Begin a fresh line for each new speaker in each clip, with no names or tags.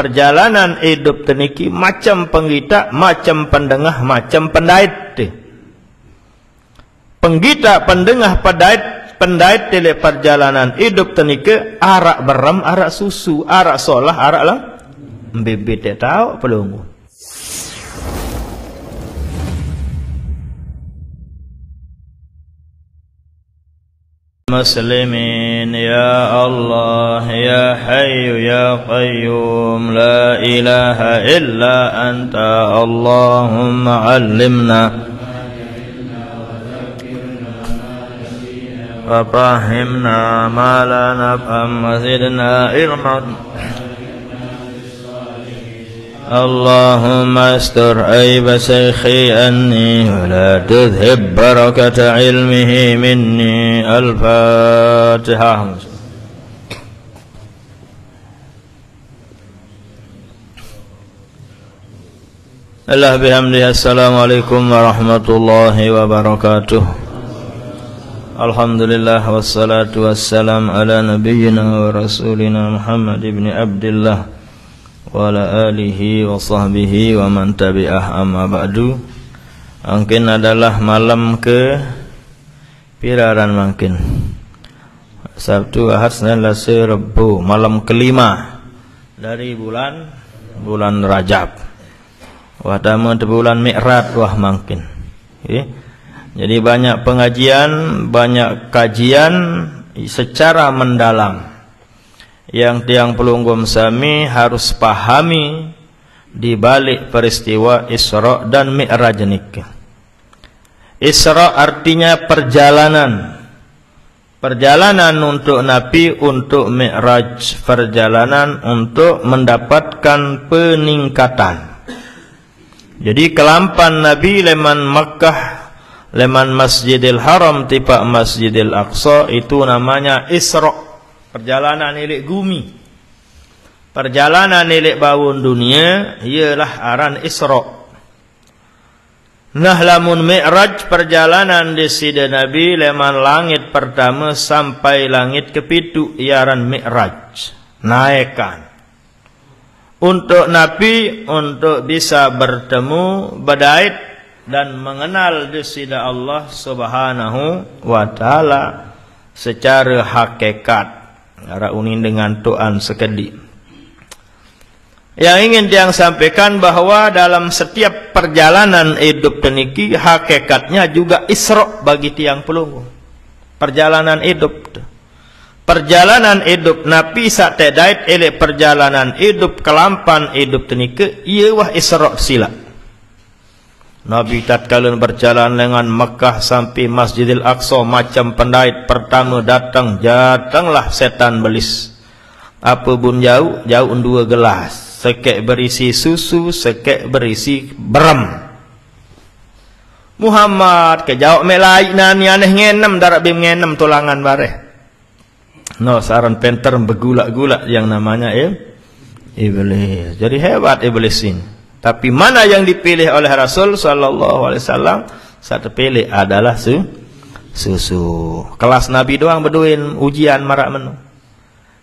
perjalanan hidup teniki macam penggita, macam pendengah, macam pendait. Penggita, pendengah, pendait tele perjalanan hidup teniki arak beram, arak susu, arak solah, arak lang bibit tahu pelungu. Muslimin ya Allah ya Hayyu ya Qayyum la ilaha illa anta Allahumma 'allimna wa fahimna ma la nafham wa zidna ilman. Allahumma astur aiba shaykhi anni wa la tudhib barakata ilmihi minni. Al-Fatihah. Allah bihamdihi. Assalamualaikum warahmatullahi wabarakatuh. Alhamdulillah wassalatu wassalam ala nabiyyina wa rasulina Muhammad ibn Abdullah wa ala alihi wa sahbihi wa man tabi'ah, amma ba'du. Mungkin adalah malam ke piraran mungkin Sabtu, Ahad, Senin, Selasa, Rabu, malam kelima dari bulan Rajab. Wah dama di bulan Mi'raj wah mungkin. Jadi banyak pengajian, banyak kajian secara mendalam yang tiang pelunggum sami harus pahami di balik peristiwa Isra dan Mi'raj niki. Isra artinya perjalanan. Perjalanan untuk Nabi, untuk Mi'raj, perjalanan untuk mendapatkan peningkatan. Jadi kelampan Nabi leman Makkah, leman Masjidil Haram tiba Masjidil Aqsa, itu namanya Isra. Perjalanan ilik gumi. Perjalanan ilik bawun dunia ialah aran Isra. Nah lamun Mi'raj perjalanan di sida Nabi leman langit pertama sampai langit kepitu iaran Mi'raj, naikkan. Untuk Nabi untuk bisa bertemu, berdait dan mengenal di sida Allah Subhanahu wa taala secara hakikat. Ara unin dengan Tuhan sekedi. Yang ingin dia sampaikan bahwa dalam setiap perjalanan hidup teniki hakikatnya juga Isra bagi tiang pelunggu. Perjalanan hidup. Perjalanan hidup Nabi sak tedait ele perjalanan hidup kelampan hidup teniki ieu wah Isra sila. Nabi tatkala berjalan dengan Mekah sampai Masjidil Aqsa macam pendait pertama datanglah setan belis. Apa pun jauh 2 gelas. Sekek berisi susu, sekek berisi beram. Muhammad ke jawab melai nani aneh ngenem darat bim ngenem tulangan bareh. No saran penter begulak-gulak yang namanya iblis. Jadi hebat iblis ini. Tapi mana yang dipilih oleh Rasul sallallahu alaihi wasallam? Satu pilih adalah susu. Kelas Nabi doang berduin ujian marak menu.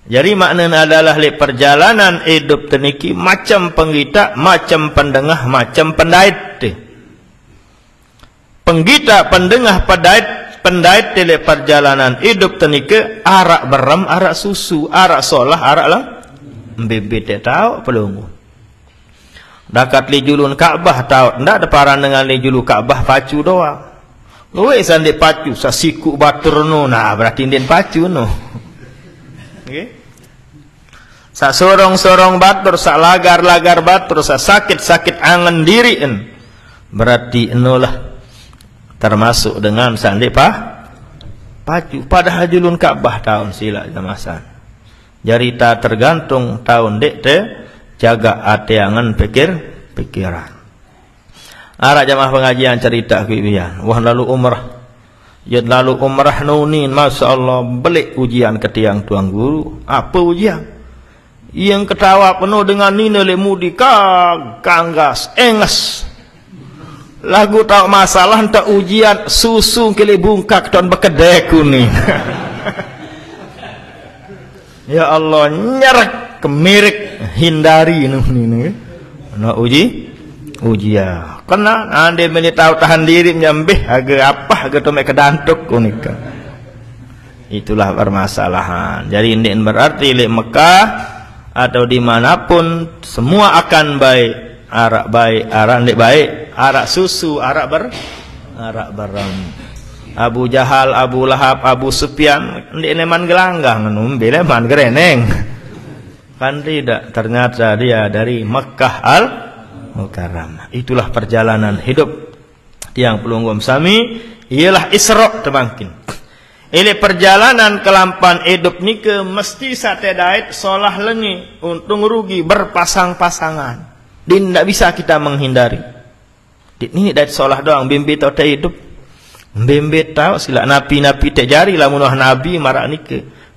Jadi maknanya adalah perjalanan hidup teniki macam penggita, macam pendengah, macam pendait. Penggita, pendengah, pendait tele perjalanan hidup teniki arak beram, arak susu, arak solah, arak lang bibit tahu pelungu. Dakat li julun Ka'bah tahu, ndak ada paran dengan li julu Ka'bah pacu doang. Luwe sandi pacu sasiku batur no, nah berarti indien pacu no. Okay. Sa sorong-sorong batur, sa lagar-lagar batur, sa sakit-sakit angan diriin. Berarti enolah termasuk dengan sandi pacu. Padahal julun Ka'bah tahun sila jamasan. Jarita tergantung tahun dek te jaga ate angan pikiran. Arak jamaah pengajian cerita kuibian. Wah lalu umrah. Ya lalu umrah nunin, masya Allah belik ujian ketiang tuang guru. Apa ujian? Yang ketawa penuh dengan nina lemudi kanggas enges. Lagu tak masalah tak ujian susu kili bungkak ton bekedek kuning. Ya Allah nyerak kemirik hindari ni nak uji ya kena ande meni tahu tahan diri nyambih aga apa aga tu mek kedantuk unika. Itulah permasalahan. Jadi ini berarti di Mekah atau dimanapun semua akan baik, arak ndik baik, arak susu, arak beram. Abu Jahal, Abu Lahab, Abu Sufyan ndik neman gelanggang numbi leman gereneng. Kan tidak, ternyata dia dari Mekah Al-Mukarramah. Itulah perjalanan hidup tiang pelunggum sami, ialah Isra terbangkin. Ini perjalanan kelampan hidup ni ke mesti sate dait solah lengi untung rugi berpasang-pasangan. Din tidak bisa kita menghindari. Ini dait solah doang bimbi tau te hidup. Bimbi tahu sila nabi-nabi terjari lah munah nabi marak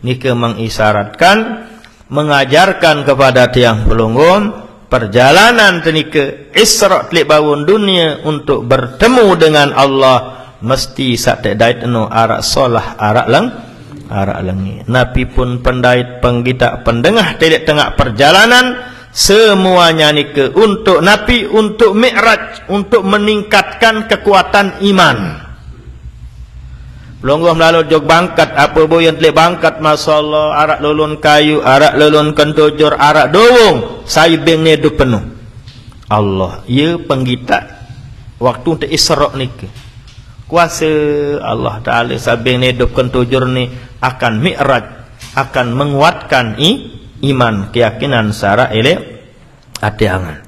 nike mengisyaratkan mengajarkan kepada tiang pelunggum perjalanan tenike Isra telik bangun dunia untuk bertemu dengan Allah. Mesti sate dait eno arak solah arak lengi. Nabi pun pendait penggita pendengah telik tengah perjalanan semuanya nike untuk Nabi untuk mi'raj, untuk meningkatkan kekuatan iman. Pelungguh melalui jog bangkat apa boyan telik bangkat masyaallah arak lulun kayu, arak lulun kentujur, arak dowong saibeng ni du penuh. Allah, ia penggita waktu untuk Isra nike. Kuasa Allah Ta'ala sabing ni dukun tujur ni akan mi'raj, akan menguatkan iman, keyakinan secara hati angan.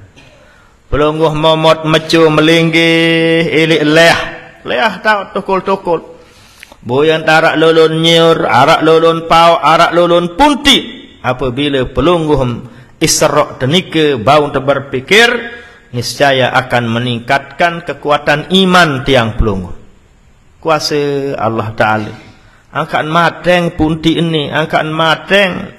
Pelungguh momot mecu melinggih ilik leah tahu tukul-tukul. Boyan tarak lulun nyur, arak lulun pau, arak lulun punti. Apabila pelungguh Isra tenike bau berpikir, niscaya akan meningkatkan kekuatan iman tiang pelungguh. Kuasa Allah Ta'ala angkat mateng punti ini, angkat mateng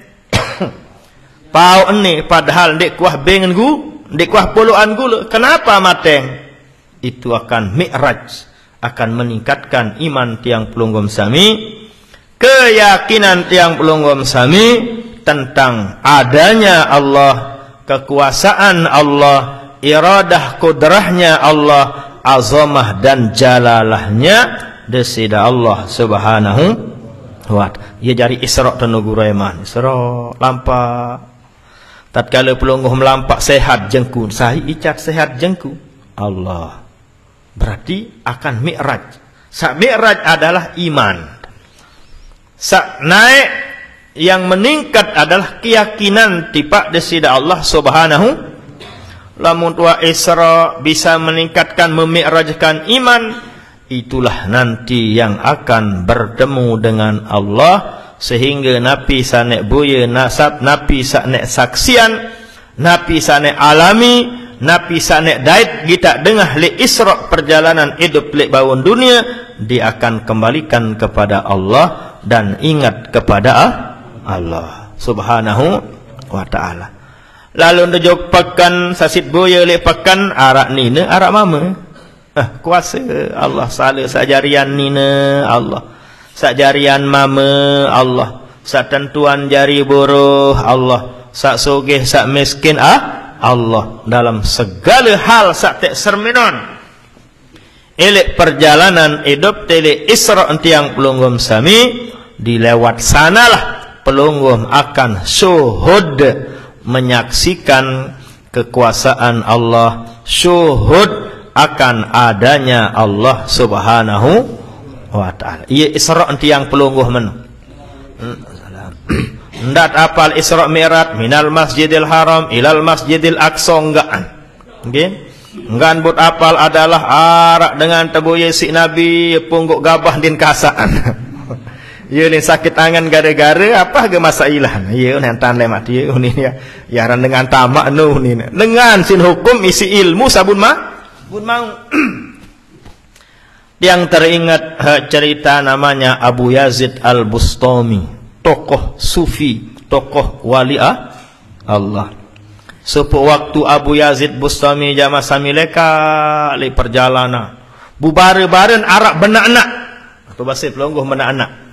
pau ini, padahal dek kuah bengen gu, dek kuah puluhan gula. Kenapa mateng? Itu akan mi'raj, akan meningkatkan iman tiang pelunggum sami, keyakinan tiang pelunggum sami tentang adanya Allah, kekuasaan Allah, iradah kudrahnya Allah, azamah dan jalalahnya desida Allah Subhanahu wa ta'ala. Ia jari Isra tenugu Rahman. Isra lampak. Tatkala pelungguh melampak sehat jengku, sahi icat sehat jengku. Allah. Berarti akan mi'raj. Sak mi'raj adalah iman. Sak naik yang meningkat adalah keyakinan tipak desida Allah Subhanahu. Lamun tua Isra bisa meningkatkan memi'rajkan iman, itulah nanti yang akan bertemu dengan Allah sehingga Nabi sanek buya nasab, Nabi sanek saksian, Nabi sanek alami, Nabi sanek dait kita dengah li Isra perjalanan hidup li bawun dunia, dia akan kembalikan kepada Allah dan ingat kepada Allah Subhanahu wa ta'ala. Lalu ndejok pekan sasit buya li pekan arak nina arak mama. Kuasa Allah salah sajarian nina Allah, sajarian mama Allah, sak tentuan jari buruh Allah, sak sugih sak miskin Allah. Dalam segala hal sak tek serminon elek perjalanan hidup tele Isra tiang pelunggum sami, dilewat sanalah pelunggum akan syuhud menyaksikan kekuasaan Allah, syuhud akan adanya Allah Subhanahu wa ta'ala. Ia Isra tiang pelungguh men. Ndak apal Isra Mi'raj minal Masjidil Haram ilal Masjidil Aqsa enggaan. Nggih. Enggan but apal adalah arak dengan tebuye si Nabi pungguk gabah din kasaan. Ia ni sakit angan gara-gara apa ge masailah. Ia ni tandai mati ni ya. Yaran dengan tamak nu ni. Dengan sin hukum isi ilmu sabun bun mau. Yang teringat cerita namanya Abu Yazid Al-Bustami, tokoh sufi, tokoh wali Allah. Sepo waktu Abu Yazid Bustami jama samileka li perjalanan bubare-baren arak benak-nak atau bahasa pelungguh benak-nak.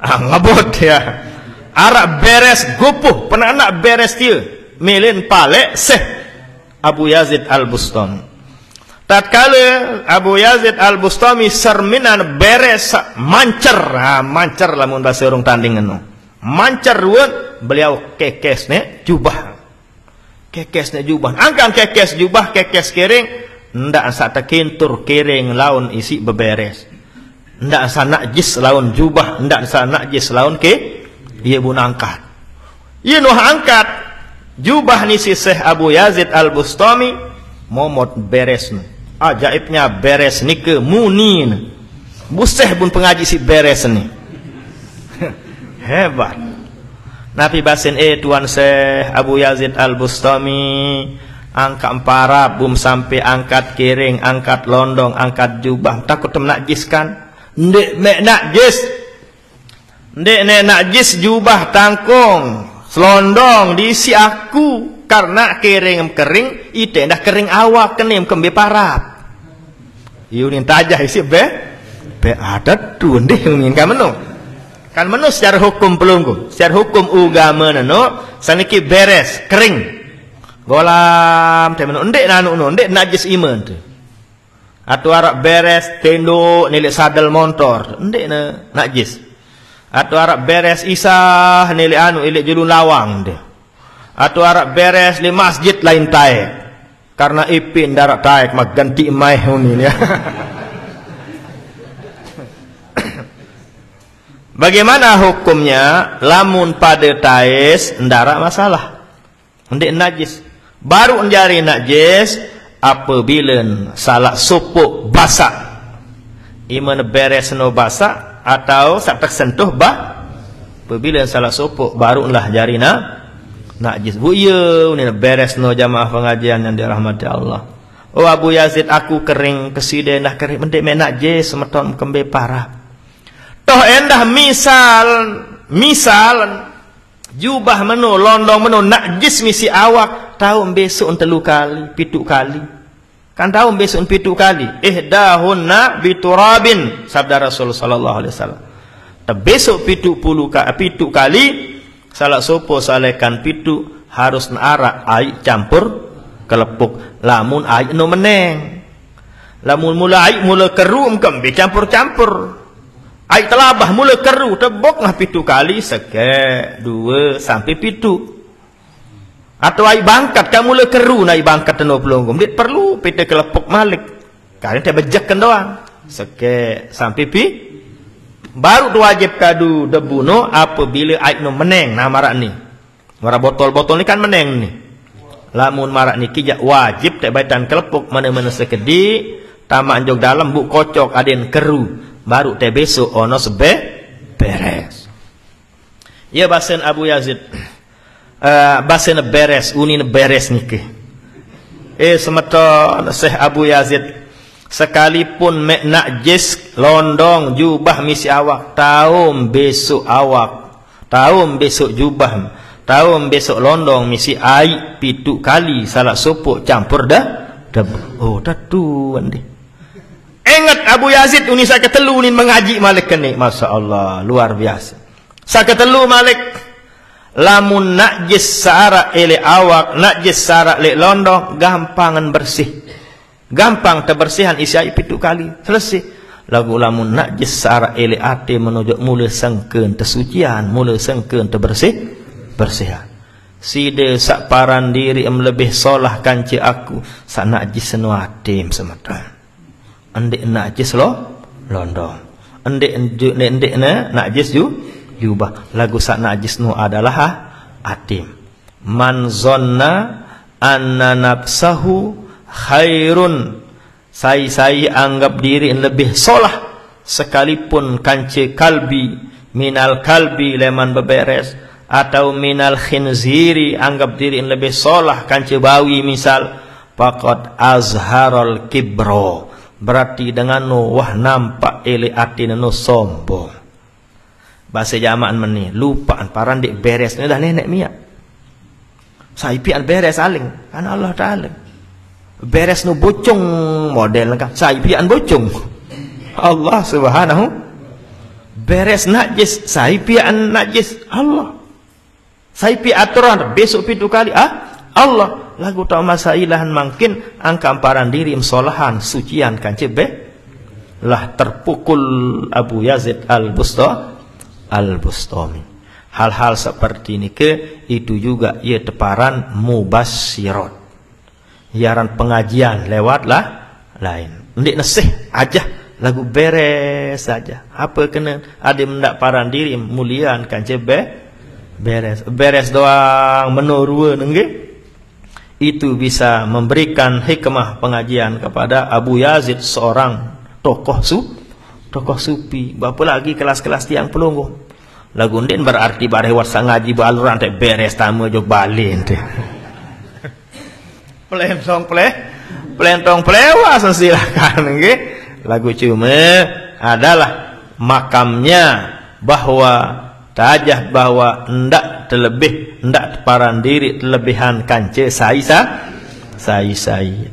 Ngebut ya. arak beres gupuh penanak beres dia melin palek Syekh Abu Yazid Al-Bustami. Tatkala Abu Yazid Al-Bustami serminan beres mancer, mancer lamun bahasa urang tandingan mancer ruwet beliau kekesne jubah, kekesne jubah, angkan kekes jubah, kekes kering ndak asa tekintur kering laun isi beberes, ndak asa najis laun jubah, ndak asa najis laun ke ieu bun angkat, ieu nu angkat jubah ni si Syekh Abu Yazid Al-Bustami momot beresna. Ajaibnya beres ni ke munin buseh pun pengaji si beres ni hebat. Nabi basin tuan Syekh Abu Yazid Al-Bustami angkat emparap bum sampai angkat kiring, angkat londong, angkat jubah, takut menajiskan ndek mek najis, ndek nek najis jubah tangkung selondong diisi aku karena kiring kering ite dah kering awak kenim kembe parap yunin tajah isi be ada tu ndeh yunin kan menu secara hukum pelunggu, secara hukum agama nano saniki beres kering golam teh menu ndek nanu ndek najis iman tu atu arak beres tendo nilai sadel motor ndek na najis atu arak beres isah nilai anu ilik julun lawang deh atu arak beres li masjid lain taek karena ipin darak taek mak ganti mai hunin ya. Bagaimana hukumnya lamun pada taes ndarak masalah ndek najis baru menjadi najis apabila salah supuk basah iman beres no basah atau sak tersentuh bah apabila salah supuk barulah jari najis. Bu iya ni beres no jamaah pengajian yang dirahmati Allah. Oh Abu Yazid aku kering keside dah kering mendek mek najis semeton kembe parah. Toh endah misal jubah menu londong menu najis misi awak tahu besok telu kali pitu kali kan tahu besok pitu kali ihdahunna biturabin sabda Rasul sallallahu alaihi wasallam besok pitu kali salah sopo salekan pitu harus arak air campur kelepuk lamun air no meneng lamun mula air mula keru kembe campur-campur air telabah mula keru tebok lah pitu kali seke 2 sampai pitu atau air bangkat kan mula keru na air bangkat no pelonggom dia perlu pita kelepuk malik karena dia bejakkan doang seke sampai baru wajib kadu debu no apabila air no meneng nah marak ni marak botol-botol ni kan meneng ni lamun marak ni kijak wajib tak baitan kelepuk mana-mana sekedi tamak jog dalam buk kocok aden keru baru te besok ono sebe beres ya basen Abu Yazid basen beres unin beres ni ke semeton Syekh Abu Yazid sekalipun mek najis londong jubah misi awak taum besok awak taum besok jubah taum besok londong misi air pitu kali salah sopok campur dah oh tatu ande ingat Abu Yazid uni saya ketelu ni mengaji malik kene Masya Allah luar biasa saya ketelu malik lamun najis sara ele awak najis sara le londong gampangan bersih gampang terbersihan isi air pitu kali selesai lagu lamun najis sara ele ate menuju mula sengkeun tersucian mula sengkeun terbersih bersihan side sak paran diri lebih solah kanci aku sak najis senu atim semeton endek najis londong endek na najis jubah lagu sak najis nu adalah atim man zonna anna nafsahu khairun saya anggap diri lebih solah sekalipun kanci kalbi minal kalbi leman beberes atau minal khinziri anggap diri lebih solah kanci bawi misal faqad azharul kibro berarti dengan wah nampak ele ati no sombong bahasa jamaan meni lupaan parandik beres ni dah nenek miak saipian beres aling kan Allah taala beres nu bocong model kan saipian bocong Allah subhanahu beres najis saipian najis Allah Saya pi aturan besok pi 2 kali. Allah lagu tau masailahan mungkin angka amparan diri solahan sucian kan cebe lah terpukul Abu Yazid Al-Bustami. Hal-hal seperti ini itu juga ia teparan mubassirat. Yaran pengajian lewatlah lain. Ndik nesih aja lagu beres saja. Apa kena ada mendak paran diri mulian kan cebe beres doang menurun nggih. Itu bisa memberikan hikmah pengajian kepada Abu Yazid, seorang tokoh sufi. Berapa lagi kelas-kelas tiang pelungguh. Lagu ndin berarti bareh warsa ngaji baluran teh beres tamu jog balin teh. Pelentong plewas silakan nggih. Lagu cuma adalah makamnya bahwa tajah bahwa ndak paran diri terlebihan kance sai.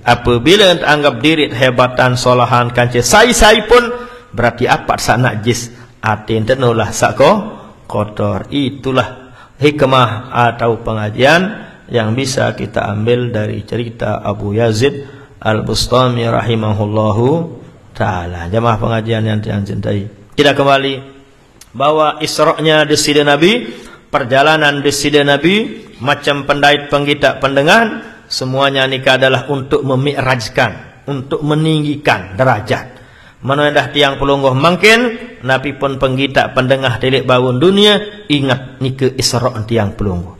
Apabila anggap diri hebatan solahan kance sai pun berarti apa sak najis atin tenulah sako kotor. Itulah hikmah atau pengajian yang bisa kita ambil dari cerita Abu Yazid Al-Bustami rahimahullahu ta'ala. Jamaah pengajian yang dicintai, kita kembali bahwa Isra-nya di sida Nabi, perjalanan di sida Nabi, macam pendait penggita pendengar, semuanya nikah adalah untuk memi'rajkan, untuk meninggikan derajat. Manoendah tiang pelungguh mungkin Nabi pun penggita pendengar tilik bawun dunia ingat nikah Isra tiang pelungguh.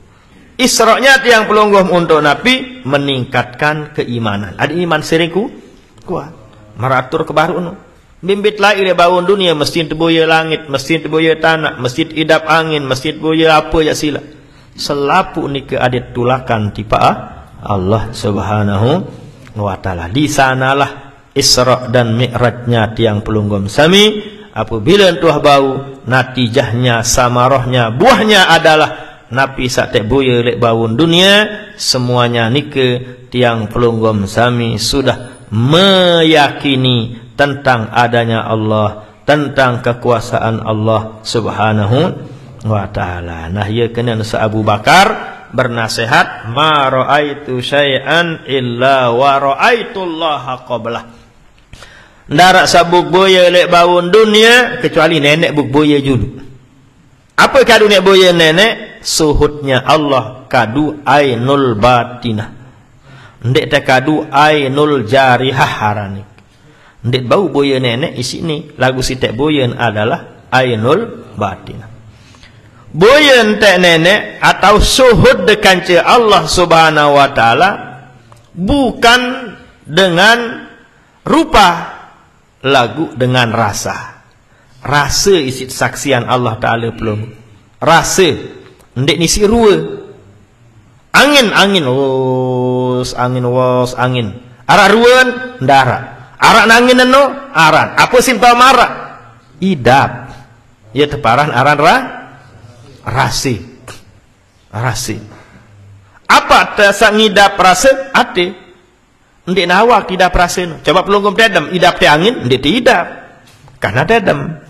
Isra-nya tiang pelungguh untuk Nabi meningkatkan keimanan. Ada iman seriku kuat, meratur kebaruan. Bimbit lah ile bawun dunia, masjid boya langit, masjid boya tanah, masjid idap angin, masjid boya apa ya sila. Selapu ni ke adat tulakan tipa Allah Subhanahu wa taala. Di sanalah Isra dan Mi'rajnya tiang pelunggum sami. Apabila tuah bau, natijahnya, samarahnya, buahnya adalah napi sate boya lek bawun dunia, semuanya ni ke tiang pelunggum sami sudah meyakini tentang adanya Allah, tentang kekuasaan Allah Subhanahu wa ta'ala. Nah, ia kena Abu Bakar bernasihat, ma ra'aitu syai'an illa wa ra'aitullaha qablah. Ndarak sabuk boya lek bawun dunia kecuali nenek buk boya dulu. Apa kadu nek boya nenek? Suhutnya Allah kadu ainul batinah. Ndek tak kadu ainul jarihah harani. Ndik bau boya nenek isi ni lagu sitek boyen adalah ainul batin. Boyen tek nenek atau suhud dekanci Allah Subhanahu wa taala bukan dengan rupa, lagu dengan rasa. Rasa isi saksian Allah taala belum. Rasa ndik nisi rua. Angin arah ruan ndara. Arak nangin no aran. Apa simptom arak? Idap. Ya teparan aran rasi. Apa terasa ngidap rasa? Ate. Ndik nawak idap rasa no. Coba pelunggum dedam idap te angin, ndik idap. Karena dedam.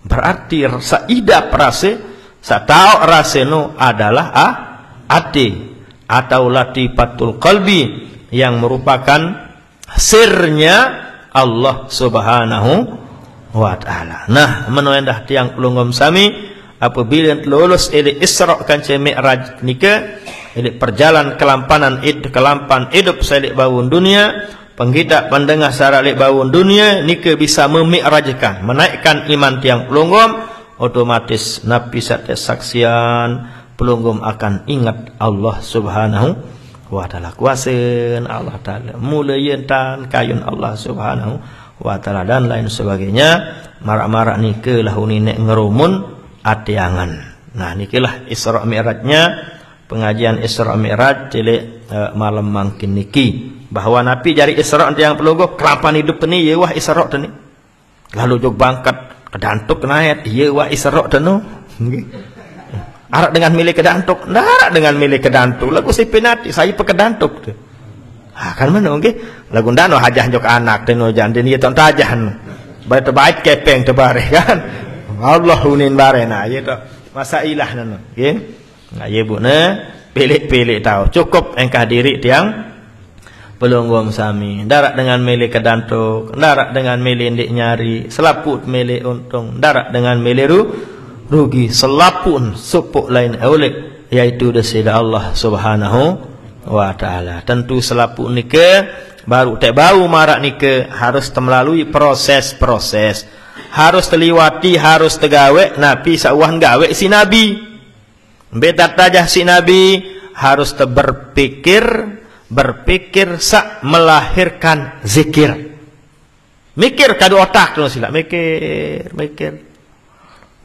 Berarti sa idap rasa, sa tahu rasa no adalah ate atau latifatul qalbi yang merupakan sirnya Allah Subhanahu wa ta'ala. Nah, menoendah tiang pelunggum sami apabila lulus ili Isra kanca Mi'raj nika ili perjalanan kelampan hidup salik bawun dunia, penggita pendengar salik bawun dunia nika bisa memi'rajkan, menaikkan iman tiang pelunggum, otomatis nabi sate saksian pelunggum akan ingat Allah Subhanahu wa ta'ala, kuasain Allah ta'ala, mulayan tan kayun Allah Subhanahu wa ta'ala dan lain sebagainya. Marak-marak ni ke lah nek ngerumun atiangan. Nah nikilah Isra Mi'rajnya, pengajian Isra Mi'raj tilik malam mangkin niki, bahwa Nabi jari Isra yang pelungguh kelapan hidup ni ye wah Isra tani. Lalu jog bangkat kedantuk naik ye wah Isra tanu. Arak dengan milik kedantuk, ndarak dengan milik kedantuk. Lagu si penati, saya pekedantuk tu. Kan mana okey? Lagu ndano hajah jok anak teno jantin ye ton tajahan. Baik terbaik kepeng terbare kan. Allah unin bare na ye to. Masailah nano, okey. Nah, ye bu ne pilih-pilih tahu. Cukup engkah diri tiang pelunggum sami. Darat dengan milih kedantuk, darat dengan milih indik nyari, selaput milih untung, darat dengan milih rugi, selapun supuk lain oleh, yaitu desida Allah Subhanahu wa taala. Tentu selaput nike baru tak bau marak nike harus melalui proses-proses. Harus terliwati, harus tegawe nabi sauah gawe si nabi. Beta tajah si nabi harus berpikir sak melahirkan zikir. Mikir kadu otak tu sila, mikir.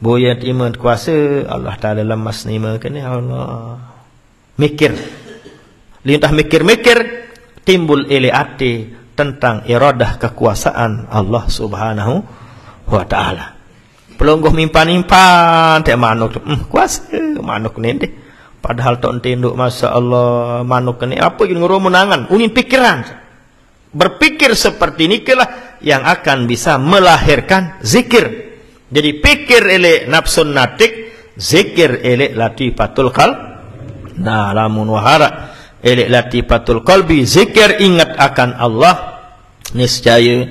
Boyat iman kuasa Allah Taala lemas nima kene Allah. Mikir. Lintah mikir timbul ile ati tentang iradah kekuasaan Allah Subhanahu wa taala. Pelungguh mimpan tak manuk kuasa manuk ni deh. Padahal tok tinduk masya-Allah manuk ni apa yang ngurumunangan unin pikiran. Berpikir seperti ini kelah yang akan bisa melahirkan zikir. Jadi pikir elek nafsun natik, zikir elek latifatul qalb. Nah, lamun wahara elek latifatul qalbi, zikir ingat akan Allah, niscaya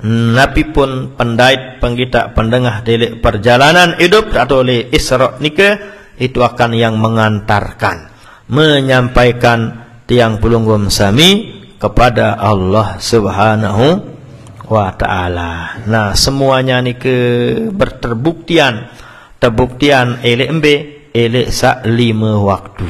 nabi pun pendait penggita pendengah delik perjalanan hidup atau oleh Isra nikah itu akan yang mengantarkan, menyampaikan tiang pelunggum sami kepada Allah Subhanahu wa taala. Nah, semuanya nikah berterbuktian elek embe elek sak 5 waktu.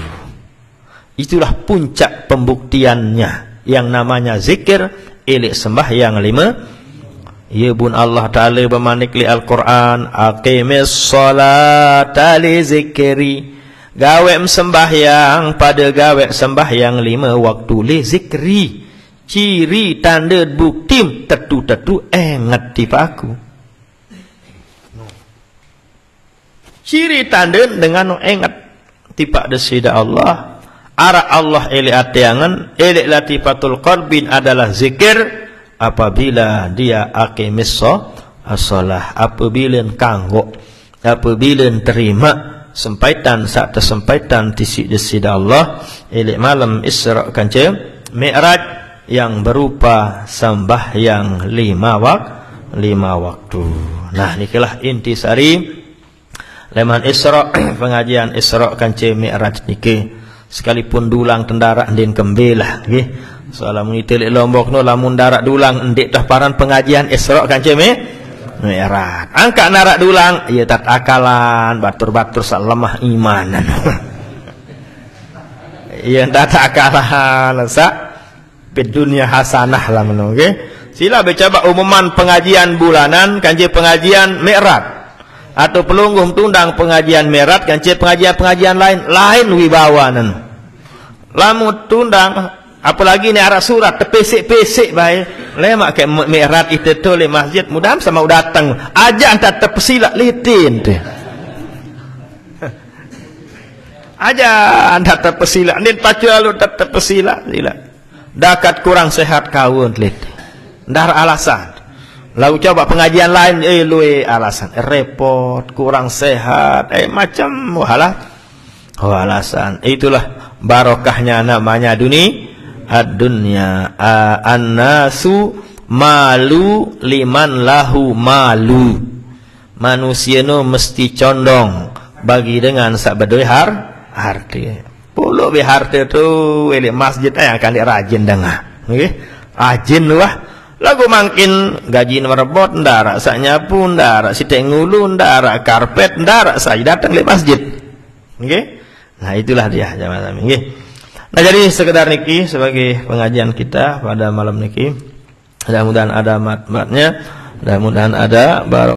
Itulah puncak pembuktiannya yang namanya zikir elek sembahyang 5. Ya bun Allah Ta'ala bermanik li Al-Quran, aqimis salata li zikri, gawe sembahyang pada gawe sembahyang 5 waktu li zikri. Ciri tanda bukti tetu ingat tipaku. Ciri tanda dengan ingat tipak desida Allah. Arah Allah eli atiangan, eli latifatul qalbin adalah zikir. Apabila dia aqimis shalah, apabila kanggo, apabila terima sempaitan saat tersempaitan tisik desida Allah elek malam Isra kanca Mi'raj yang berupa sembahyang 5 waktu. Nah, nikilah intisari leman Isra pengajian Isra kanca Mi'raj niki. Sekalipun dulang tendarak din kembelah nggih. Soalan mengitelik Lombok no lamun darak dulang ndik dah paran pengajian Isra kanca Mi'raj. Angkat narak dulang ieu tat akalan batur-batur sak lemah imanan. Ieu tat akalan sak bid dunya hasanah lah meno nggih. Sila becoba umuman pengajian bulanan kanca pengajian Mi'raj atau pelunggum tundang pengajian Mi'raj kanca pengajian lain wibawanan. Lamun tundang apalagi ni arah surat terpesik-pesik baik lemak ke Mi'raj itu tu le masjid mudam sama datang aja anta terpesilat litin tu aja anta terpesilat ni pacu lalu terpesilat sila dakat kurang sehat kawun lit ndar alasan lalu coba pengajian lain lui alasan repot kurang sehat macam alasan. Itulah barokahnya namanya dunia an-nasu malu liman lahu malu. Manusia no mesti condong bagi dengan sak bedoi harta. Puluh be harta tu elek masjid yang akan dirajin dengar. Nggih. Ajin wah. Lagu makin gaji merebot ndarak sak nyapu ndarak sitek ngulu ndarak karpet ndarak saya datang le masjid. Nggih. Nah, itulah dia jamaah kami nggih. Nah, jadi sekedar niki sebagai pengajian kita pada malam niki. Mudah-mudahan ada manfaatnya, mudah-mudahan ada barokah.